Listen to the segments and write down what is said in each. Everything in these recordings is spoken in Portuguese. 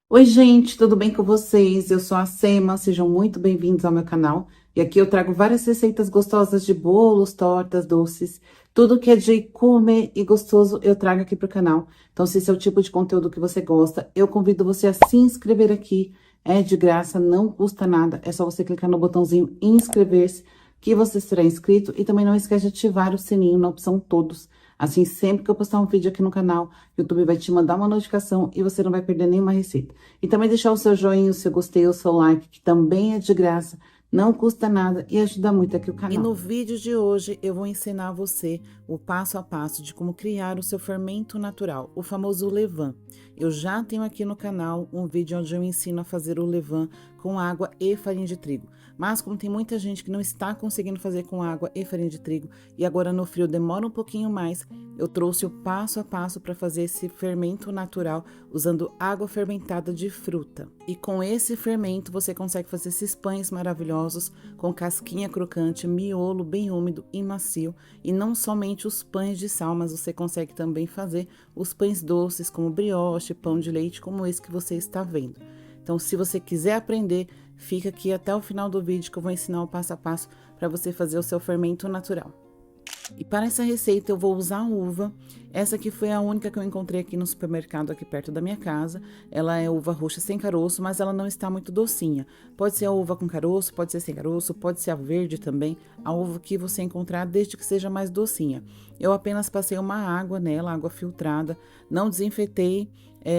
Oi, gente, tudo bem com vocês? Eu sou a Sema, sejam muito bem-vindos ao meu canal. E aqui eu trago várias receitas gostosas de bolos, tortas, doces, tudo que é de comer e gostoso eu trago aqui pro canal. Então, se esse é o tipo de conteúdo que você gosta, eu convido você a se inscrever aqui. É de graça, não custa nada, é só você clicar no botãozinho inscrever-se que você será inscrito e também não esquece de ativar o sininho na opção todos. Assim, sempre que eu postar um vídeo aqui no canal, o YouTube vai te mandar uma notificação e você não vai perder nenhuma receita. E também deixar o seu joinha, o seu gostei, o seu like, que também é de graça, não custa nada e ajuda muito aqui o canal. E no vídeo de hoje eu vou ensinar você o passo a passo de como criar o seu fermento natural, o famoso levain. Eu já tenho aqui no canal um vídeo onde eu ensino a fazer o levain com água e farinha de trigo. Mas como tem muita gente que não está conseguindo fazer com água e farinha de trigo e agora no frio demora um pouquinho mais, eu trouxe o passo a passo para fazer esse fermento natural usando água fermentada de fruta. E com esse fermento você consegue fazer esses pães maravilhosos com casquinha crocante, miolo bem úmido e macio. E não somente os pães de sal, mas você consegue também fazer os pães doces como brioche, pão de leite, como esse que você está vendo. Então, se você quiser aprender, fica aqui até o final do vídeo que eu vou ensinar o passo a passo para você fazer o seu fermento natural. E para essa receita eu vou usar uva. Essa aqui foi a única que eu encontrei aqui no supermercado aqui perto da minha casa. Ela é uva roxa sem caroço, mas ela não está muito docinha. Pode ser a uva com caroço, pode ser sem caroço, pode ser a verde também. A uva que você encontrar, desde que seja mais docinha. Eu apenas passei uma água nela, água filtrada. Não desinfetei.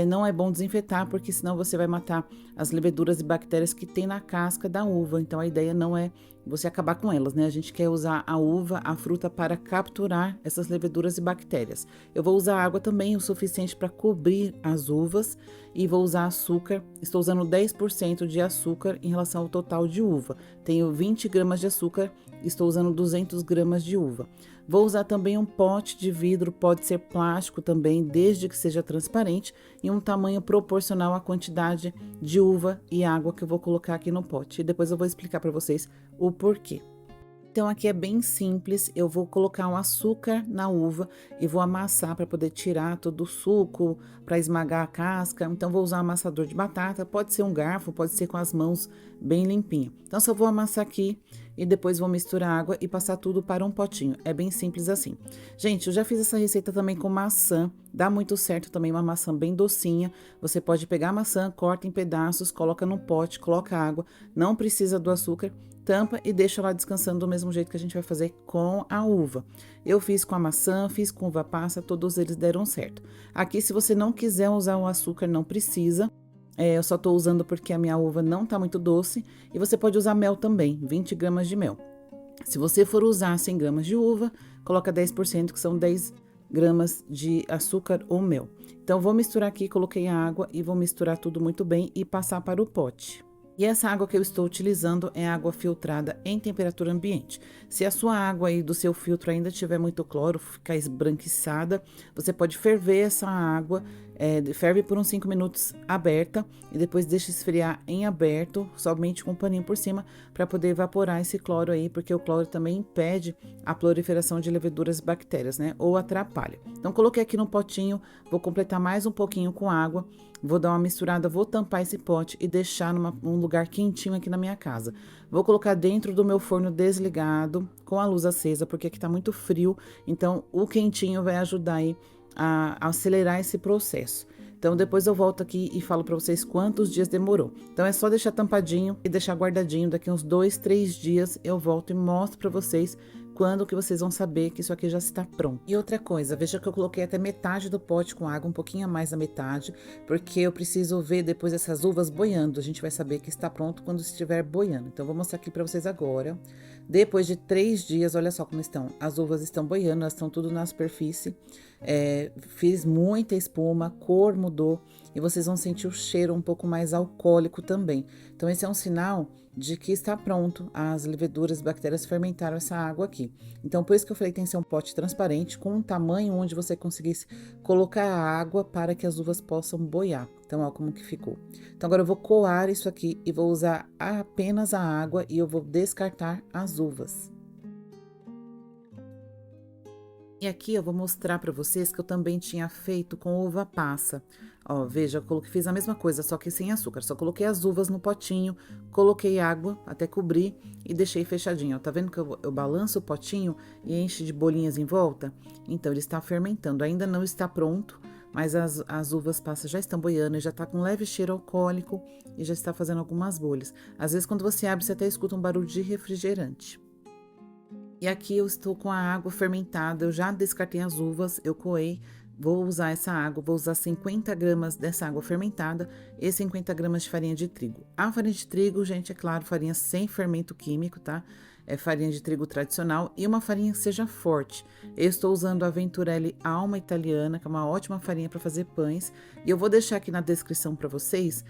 Não é bom desinfetar, porque senão você vai matar as leveduras e bactérias que tem na casca da uva. Então a ideia não é você acabar com elas, né? A gente quer usar a uva, a fruta, para capturar essas leveduras e bactérias. Eu vou usar água também o suficiente para cobrir as uvas e vou usar açúcar. Estou usando 10% de açúcar em relação ao total de uva. Tenho 20 gramas de açúcar, estou usando 200 gramas de uva. Vou usar também um pote de vidro, pode ser plástico também, desde que seja transparente, em um tamanho proporcional à quantidade de uva e água que eu vou colocar aqui no pote. E depois eu vou explicar para vocês o porquê. Então aqui é bem simples, eu vou colocar um açúcar na uva e vou amassar para poder tirar todo o suco, para esmagar a casca. Então vou usar um amassador de batata, pode ser um garfo, pode ser com as mãos bem limpinho. Então só vou amassar aqui e depois vou misturar água e passar tudo para um potinho. É bem simples assim. Gente, eu já fiz essa receita também com maçã, dá muito certo também, uma maçã bem docinha. Você pode pegar a maçã, corta em pedaços, coloca no pote, coloca água, não precisa do açúcar, tampa e deixa lá descansando do mesmo jeito que a gente vai fazer com a uva. Eu fiz com a maçã, fiz com uva passa, todos eles deram certo. Aqui, se você não quiser usar o açúcar, não precisa. Eu só tô usando porque a minha uva não tá muito doce. E você pode usar mel também, 20 gramas de mel. Se você for usar 100 gramas de uva, coloca 10%, que são 10 gramas de açúcar ou mel. Então, vou misturar aqui, coloquei a água e vou misturar tudo muito bem e passar para o pote. E essa água que eu estou utilizando é água filtrada em temperatura ambiente. Se a sua água aí do seu filtro ainda tiver muito cloro, ficar esbranquiçada, você pode ferver essa água, ferve por uns 5 minutos aberta e depois deixa esfriar em aberto, somente com um paninho por cima, para poder evaporar esse cloro aí, porque o cloro também impede a proliferação de leveduras e bactérias, né? Ou atrapalha. Então, coloquei aqui no potinho, vou completar mais um pouquinho com água. Vou dar uma misturada, vou tampar esse pote e deixar num lugar quentinho aqui na minha casa. Vou colocar dentro do meu forno desligado, com a luz acesa, porque aqui tá muito frio. Então, o quentinho vai ajudar aí a acelerar esse processo. Então, depois eu volto aqui e falo para vocês quantos dias demorou. Então, é só deixar tampadinho e deixar guardadinho. Daqui uns 2, 3 dias eu volto e mostro para vocês quando que vocês vão saber que isso aqui já está pronto. E outra coisa, veja que eu coloquei até metade do pote com água, um pouquinho a mais da metade, porque eu preciso ver depois essas uvas boiando. A gente vai saber que está pronto quando estiver boiando. Então, vou mostrar aqui para vocês agora. Depois de 3 dias, olha só como estão. As uvas estão boiando, elas estão tudo na superfície. Fiz muita espuma, a cor mudou e vocês vão sentir o cheiro um pouco mais alcoólico também. Então, esse é um sinal de que está pronto. As leveduras e bactérias fermentaram essa água aqui. Então, por isso que eu falei que tem que ser um pote transparente, com um tamanho onde você conseguisse colocar a água para que as uvas possam boiar. Então, ó, como que ficou. Então, agora eu vou coar isso aqui e vou usar apenas a água e eu vou descartar as uvas. E aqui eu vou mostrar para vocês que eu também tinha feito com uva passa. Ó, veja, fiz a mesma coisa, só que sem açúcar. Só coloquei as uvas no potinho, coloquei água até cobrir e deixei fechadinho. Ó, tá vendo que eu balanço o potinho e enche de bolinhas em volta? Então, ele está fermentando. Ainda não está pronto, mas as uvas passas já estão boiando e já tá com um leve cheiro alcoólico e já está fazendo algumas bolhas. Às vezes, quando você abre, você até escuta um barulho de refrigerante. E aqui eu estou com a água fermentada, eu já descartei as uvas, eu coei, vou usar essa água, vou usar 50 gramas dessa água fermentada e 50 gramas de farinha de trigo. A farinha de trigo, gente, é claro, farinha sem fermento químico, tá? É farinha de trigo tradicional e uma farinha que seja forte. Eu estou usando a Venturelli Alma Italiana, que é uma ótima farinha para fazer pães. E eu vou deixar aqui na descrição para vocês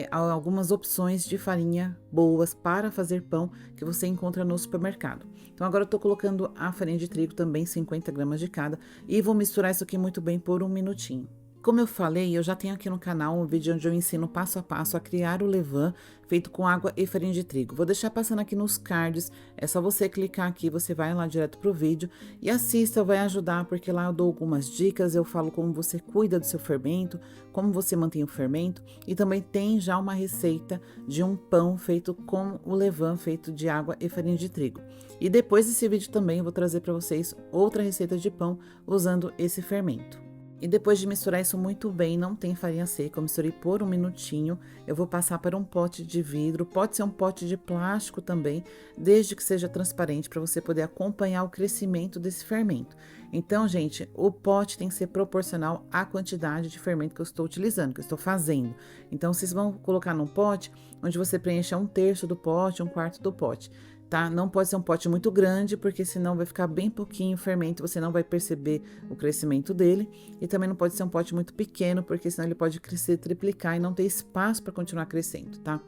algumas opções de farinha boas para fazer pão que você encontra no supermercado. Então agora eu estou colocando a farinha de trigo também, 50 gramas de cada, e vou misturar isso aqui muito bem por um minutinho. Como eu falei, eu já tenho aqui no canal um vídeo onde eu ensino passo a passo a criar o levain feito com água e farinha de trigo. Vou deixar passando aqui nos cards, é só você clicar aqui, você vai lá direto pro vídeo e assista, vai ajudar, porque lá eu dou algumas dicas, eu falo como você cuida do seu fermento, como você mantém o fermento e também tem já uma receita de um pão feito com o levain feito de água e farinha de trigo. E depois desse vídeo também eu vou trazer para vocês outra receita de pão usando esse fermento. E depois de misturar isso muito bem, não tem farinha seca, eu misturei por um minutinho, eu vou passar para um pote de vidro, pode ser um pote de plástico também, desde que seja transparente, para você poder acompanhar o crescimento desse fermento. Então, gente, o pote tem que ser proporcional à quantidade de fermento que eu estou utilizando, que eu estou fazendo. Então, vocês vão colocar num pote onde você preencha 1/3 do pote, 1/4 do pote. Tá? Não pode ser um pote muito grande, porque senão vai ficar bem pouquinho fermento, você não vai perceber o crescimento dele. E também não pode ser um pote muito pequeno, porque senão ele pode crescer, triplicar e não ter espaço para continuar crescendo, tá?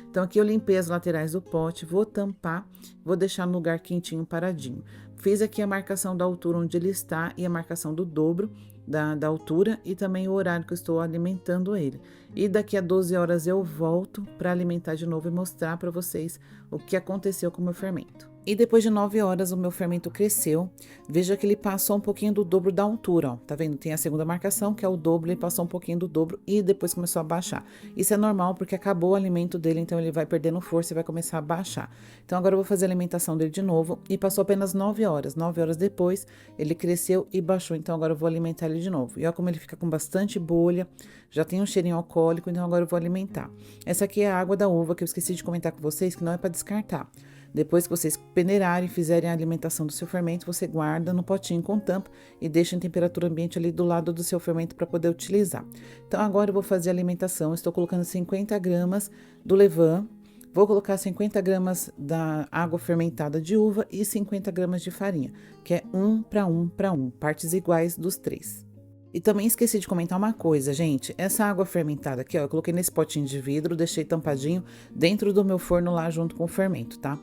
Então, aqui eu limpei as laterais do pote, vou tampar, vou deixar no lugar quentinho, paradinho. Fiz aqui a marcação da altura onde ele está e a marcação do dobro da altura e também o horário que eu estou alimentando ele. E daqui a 12 horas eu volto para alimentar de novo e mostrar para vocês o que aconteceu com o meu fermento. E depois de 9 horas o meu fermento cresceu. Veja que ele passou um pouquinho do dobro da altura, ó. Tá vendo? Tem a segunda marcação, que é o dobro, ele passou um pouquinho do dobro e depois começou a baixar. Isso é normal porque acabou o alimento dele, então ele vai perdendo força e vai começar a baixar. Então agora eu vou fazer a alimentação dele de novo e passou apenas 9 horas. 9 horas depois ele cresceu e baixou, então agora eu vou alimentar ele de novo. E olha como ele fica com bastante bolha, já tem um cheirinho alcoólico, então agora eu vou alimentar. Essa aqui é a água da uva que eu esqueci de comentar com vocês, que não é para descartar. Depois que vocês peneirarem e fizerem a alimentação do seu fermento, você guarda no potinho com tampa e deixa em temperatura ambiente ali do lado do seu fermento para poder utilizar. Então, agora eu vou fazer a alimentação. Estou colocando 50 gramas do levain, vou colocar 50 gramas da água fermentada de uva e 50 gramas de farinha, que é 1 para 1 para 1, partes iguais dos três. E também esqueci de comentar uma coisa, gente. Essa água fermentada aqui, ó, eu coloquei nesse potinho de vidro, deixei tampadinho dentro do meu forno lá junto com o fermento, tá?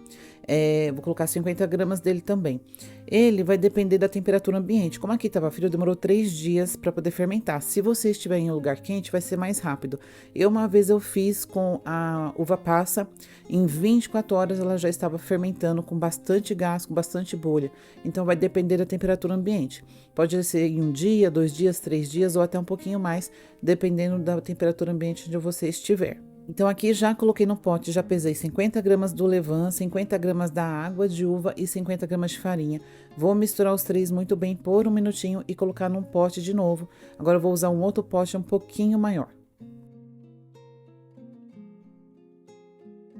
Vou colocar 50 gramas dele também. Ele vai depender da temperatura ambiente. Como aqui estava frio, demorou 3 dias para poder fermentar. Se você estiver em um lugar quente, vai ser mais rápido. Uma vez eu fiz com a uva passa, em 24 horas ela já estava fermentando com bastante gás, com bastante bolha. Então vai depender da temperatura ambiente. Pode ser em 1 dia, 2 dias, 3 dias ou até um pouquinho mais, dependendo da temperatura ambiente onde você estiver. Então, aqui já coloquei no pote, já pesei 50 gramas do levain, 50 gramas da água de uva e 50 gramas de farinha. Vou misturar os três muito bem por um minutinho e colocar num pote de novo. Agora, eu vou usar um outro pote um pouquinho maior.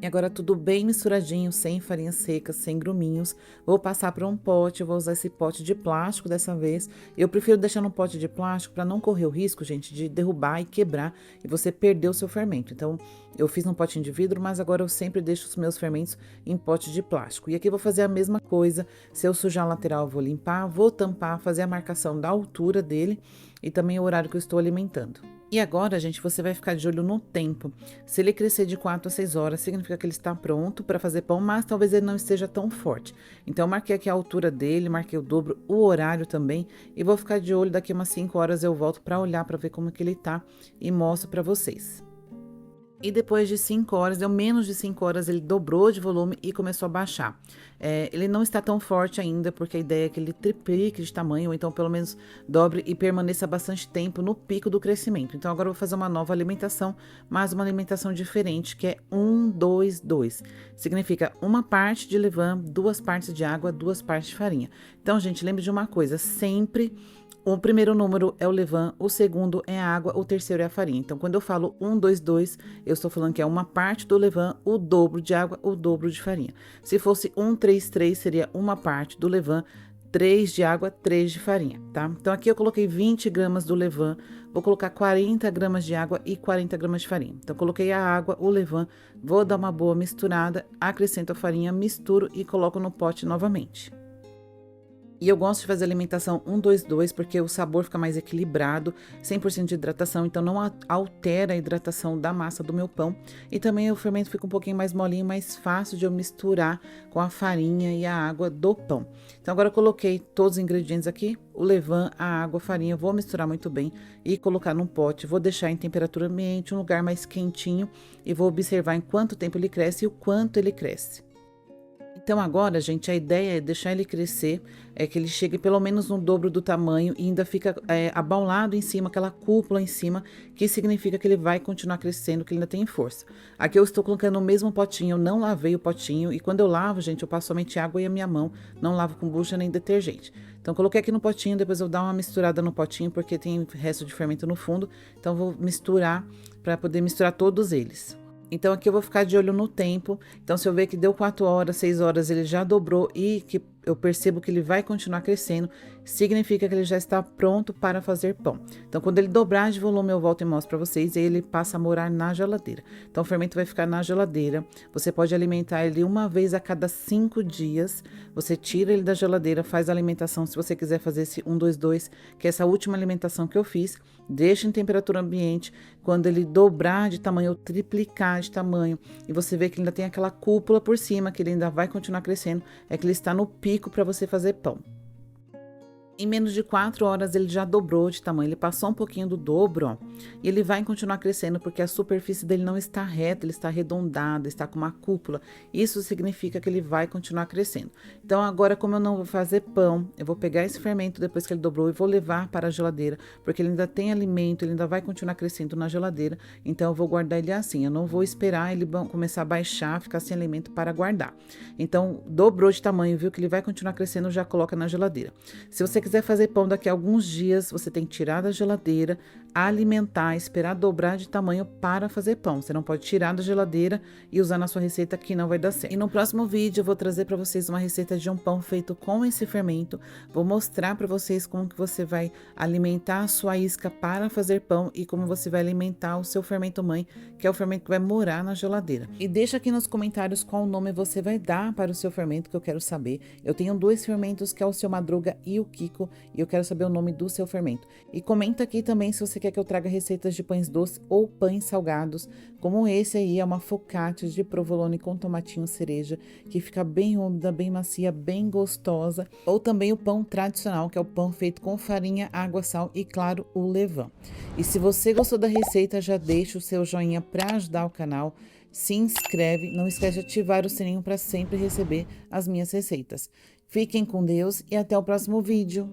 E agora tudo bem misturadinho, sem farinha seca, sem gruminhos. Vou passar para um pote, eu vou usar esse pote de plástico dessa vez. Eu prefiro deixar no pote de plástico para não correr o risco, gente, de derrubar e quebrar e você perder o seu fermento. Então, eu fiz num potinho de vidro, mas agora eu sempre deixo os meus fermentos em pote de plástico. E aqui eu vou fazer a mesma coisa. Se eu sujar a lateral, eu vou limpar, vou tampar, fazer a marcação da altura dele e também o horário que eu estou alimentando. E agora, gente, você vai ficar de olho no tempo. Se ele crescer de 4 a 6 horas, significa que ele está pronto para fazer pão, mas talvez ele não esteja tão forte. Então, eu marquei aqui a altura dele, marquei o dobro, o horário também, e vou ficar de olho, daqui umas 5 horas eu volto para olhar, para ver como que ele tá e mostro para vocês. E depois de 5 horas, deu menos de 5 horas, ele dobrou de volume e começou a baixar. Ele não está tão forte ainda, porque a ideia é que ele triplique de tamanho, ou então pelo menos dobre e permaneça bastante tempo no pico do crescimento. Então agora eu vou fazer uma nova alimentação, mas uma alimentação diferente, que é 1-2-2. Significa uma parte de levain, 2 partes de água, 2 partes de farinha. Então, gente, lembre de uma coisa, sempre o primeiro número é o levain, o segundo é a água, o terceiro é a farinha. Então, quando eu falo 1-2-2, eu estou falando que é uma parte do levain, o dobro de água, o dobro de farinha. Se fosse 1-3-3, seria uma parte do levain, 3 de água, 3 de farinha, tá? Então, aqui eu coloquei 20 gramas do levain, vou colocar 40 gramas de água e 40 gramas de farinha. Então, coloquei a água, o levain, vou dar uma boa misturada, acrescento a farinha, misturo e coloco no pote novamente. E eu gosto de fazer alimentação 1-2-2 porque o sabor fica mais equilibrado, 100% de hidratação, então não altera a hidratação da massa do meu pão. E também o fermento fica um pouquinho mais molinho, mais fácil de eu misturar com a farinha e a água do pão. Então agora eu coloquei todos os ingredientes aqui, o levain, a água, a farinha, vou misturar muito bem e colocar num pote. Vou deixar em temperatura ambiente, um lugar mais quentinho e vou observar em quanto tempo ele cresce e o quanto ele cresce. Então agora, gente, a ideia é deixar ele crescer, que ele chegue pelo menos no dobro do tamanho e ainda fica abaulado em cima, aquela cúpula em cima, que significa que ele vai continuar crescendo, que ele ainda tem força. Aqui eu estou colocando no mesmo potinho, eu não lavei o potinho e quando eu lavo, gente, eu passo somente água e a minha mão, não lavo com bucha nem detergente. Então coloquei aqui no potinho, depois eu dar uma misturada no potinho, porque tem resto de fermento no fundo, então vou misturar para poder misturar todos eles. Então, aqui eu vou ficar de olho no tempo. Então, se eu ver que deu 4 horas, 6 horas, ele já dobrou e que eu percebo que ele vai continuar crescendo, significa que ele já está pronto para fazer pão. Então, quando ele dobrar de volume, eu volto e mostro para vocês, e ele passa a morar na geladeira. Então, o fermento vai ficar na geladeira. Você pode alimentar ele uma vez a cada 5 dias. Você tira ele da geladeira, faz a alimentação, se você quiser fazer esse 1-2-2, que é essa última alimentação que eu fiz, deixa em temperatura ambiente. Quando ele dobrar de tamanho ou triplicar de tamanho, e você vê que ele ainda tem aquela cúpula por cima, que ele ainda vai continuar crescendo, é que ele está no pico para você fazer pão. Em menos de 4 horas ele já dobrou de tamanho, ele passou um pouquinho do dobro, ó, e ele vai continuar crescendo porque a superfície dele não está reta, ele está arredondado, está com uma cúpula. Isso significa que ele vai continuar crescendo. Então agora, como eu não vou fazer pão, eu vou pegar esse fermento depois que ele dobrou e vou levar para a geladeira, porque ele ainda tem alimento, ele ainda vai continuar crescendo na geladeira, então eu vou guardar ele assim, eu não vou esperar ele começar a baixar, ficar sem alimento para guardar. Então, dobrou de tamanho, viu que ele vai continuar crescendo, já coloca na geladeira. Se você quiser fazer pão daqui a alguns dias, você tem que tirar da geladeira, alimentar, esperar dobrar de tamanho para fazer pão. Você não pode tirar da geladeira e usar na sua receita, que não vai dar certo. E no próximo vídeo eu vou trazer para vocês uma receita de um pão feito com esse fermento. Vou mostrar para vocês como que você vai alimentar a sua isca para fazer pão e como você vai alimentar o seu fermento mãe, que é o fermento que vai morar na geladeira. E deixa aqui nos comentários qual nome você vai dar para o seu fermento, que eu quero saber. Eu tenho 2 fermentos, que é o Seu Madruga e o Kiko, e eu quero saber o nome do seu fermento. E comenta aqui também se você quer que eu traga receitas de pães doces ou pães salgados, como esse aí, é uma focaccia de provolone com tomatinho cereja, que fica bem úmida, bem macia, bem gostosa. Ou também o pão tradicional, que é o pão feito com farinha, água, sal e, claro, o levain. E se você gostou da receita, já deixa o seu joinha para ajudar o canal. Se inscreve, não esquece de ativar o sininho para sempre receber as minhas receitas. Fiquem com Deus e até o próximo vídeo.